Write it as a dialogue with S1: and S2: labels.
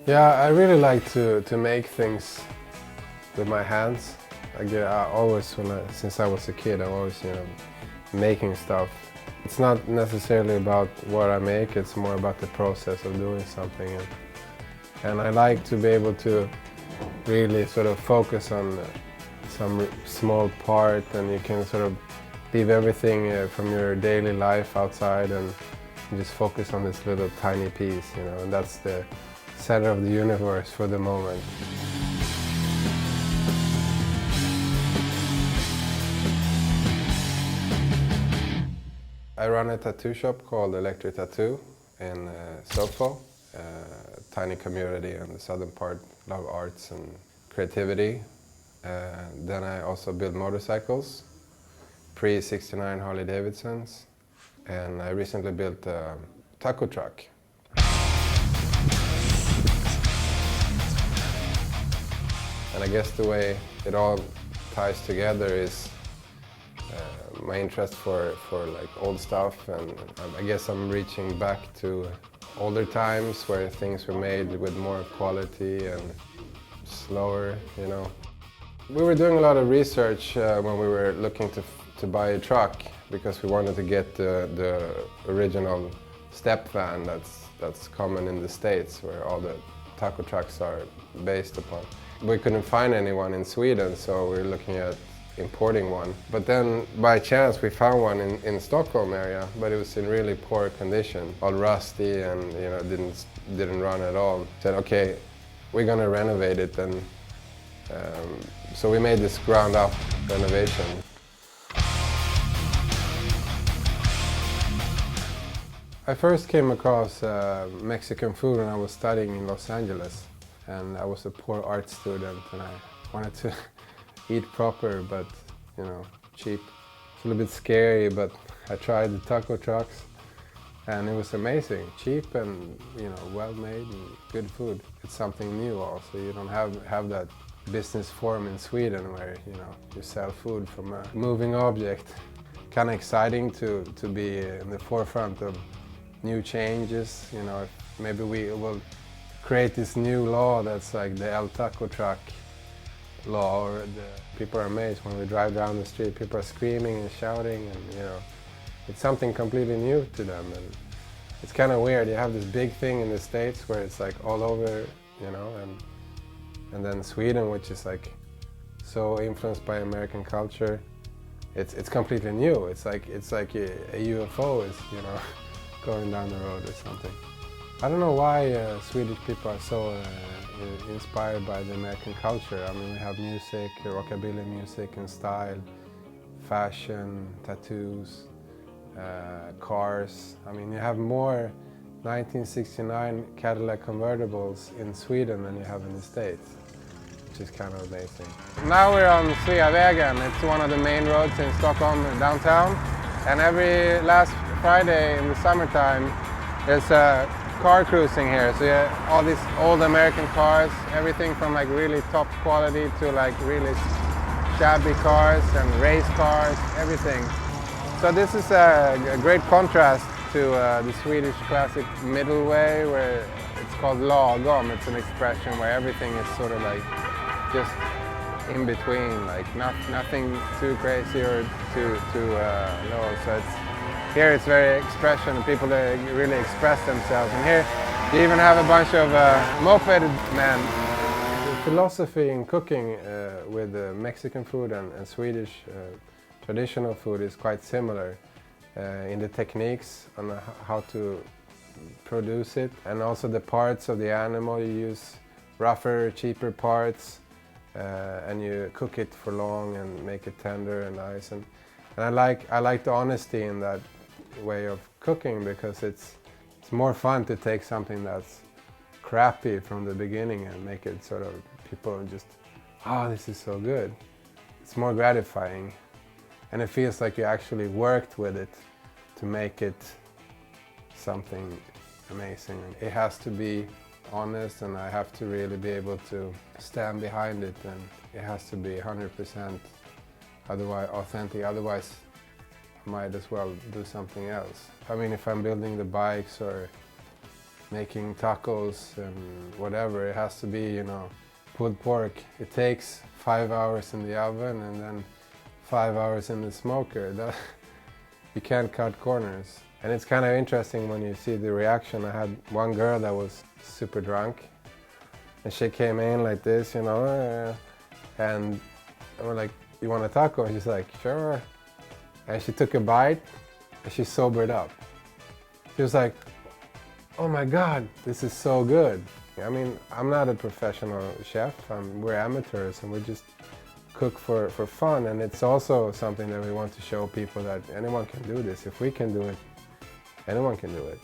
S1: Yeah, I really like to make things with my hands. I always, since I was a kid, I'm always, making stuff. It's not necessarily about what I make, it's more about the process of doing something. And I like to be able to really sort of focus on some small part, and you can sort of leave everything from your daily life outside and just focus on this little tiny piece, and that's the center of the universe for the moment. I run a tattoo shop called Electric Tattoo in Sofo, a tiny community in the southern part, love arts and creativity. Then I also build motorcycles, pre-69 Harley Davidsons, and I recently built a taco truck. And I guess the way it all ties together is my interest for like old stuff, and I guess I'm reaching back to older times where things were made with more quality and slower, We were doing a lot of research when we were looking to buy a truck, because we wanted to get the original step van that's common in the States, where all the taco trucks are based upon. We couldn't find anyone in Sweden, so we were looking at importing one. But then by chance we found one in Stockholm area, but it was in really poor condition, all rusty and didn't run at all. Said, okay, we're gonna renovate it, and so we made this ground up renovation. I first came across Mexican food when I was studying in Los Angeles, and I was a poor art student, and I wanted to eat proper, but cheap. It's a little bit scary, but I tried the taco trucks, and it was amazing. Cheap and well made and good food. It's something new also. You don't have that business form in Sweden where you sell food from a moving object. Kind of exciting to be in the forefront of new changes. Maybe we will create this new law that's like the El Taco Truck law, or people are amazed when we drive down the street. People are screaming and shouting, and it's something completely new to them. And it's kind of weird. You have this big thing in the States where it's like all over, and then Sweden, which is like so influenced by American culture, it's completely new. It's like a UFO is going down the road or something. I don't know why Swedish people are so inspired by the American culture. I mean, we have music, rockabilly music and style, fashion, tattoos, cars. I mean, you have more 1969 Cadillac convertibles in Sweden than you have in the States, which is kind of amazing. Now we're on Sveavägen. It's one of the main roads in Stockholm downtown, and every last Friday in the summertime there's a car cruising here. So you have all these old American cars, everything from like really top quality to like really shabby cars and race cars, everything. So this is a great contrast to the Swedish classic middle way, where it's called lagom. It's an expression where everything is sort of like just in between, like nothing too crazy or too low. So here it's very expression. People really express themselves. And here you even have a bunch of moped men. The philosophy in cooking with Mexican food and Swedish traditional food is quite similar in the techniques on how to produce it, and also the parts of the animal. You use rougher, cheaper parts, and you cook it for long and make it tender and nice. And I like the honesty in that way of cooking, because it's more fun to take something that's crappy from the beginning and make it sort of, people just, oh, this is so good. It's more gratifying, and it feels like you actually worked with it to make it something amazing. It has to be honest, and I have to really be able to stand behind it, and it has to be 100% otherwise authentic. Otherwise might as well do something else. I mean, if I'm building the bikes or making tacos and whatever. It has to be, you know, pulled pork. It takes 5 hours in the oven and then 5 hours in the smoker. You can't cut corners. And it's kind of interesting when you see the reaction. I had one girl that was super drunk and she came in like this, you know, and we're like, "You want a taco?" And she's like, "Sure." And she took a bite and she sobered up. She was like, "Oh my God, this is so good." I mean, I'm not a professional chef. We're amateurs and we just cook for fun. And it's also something that we want to show people that anyone can do this. If we can do it, anyone can do it.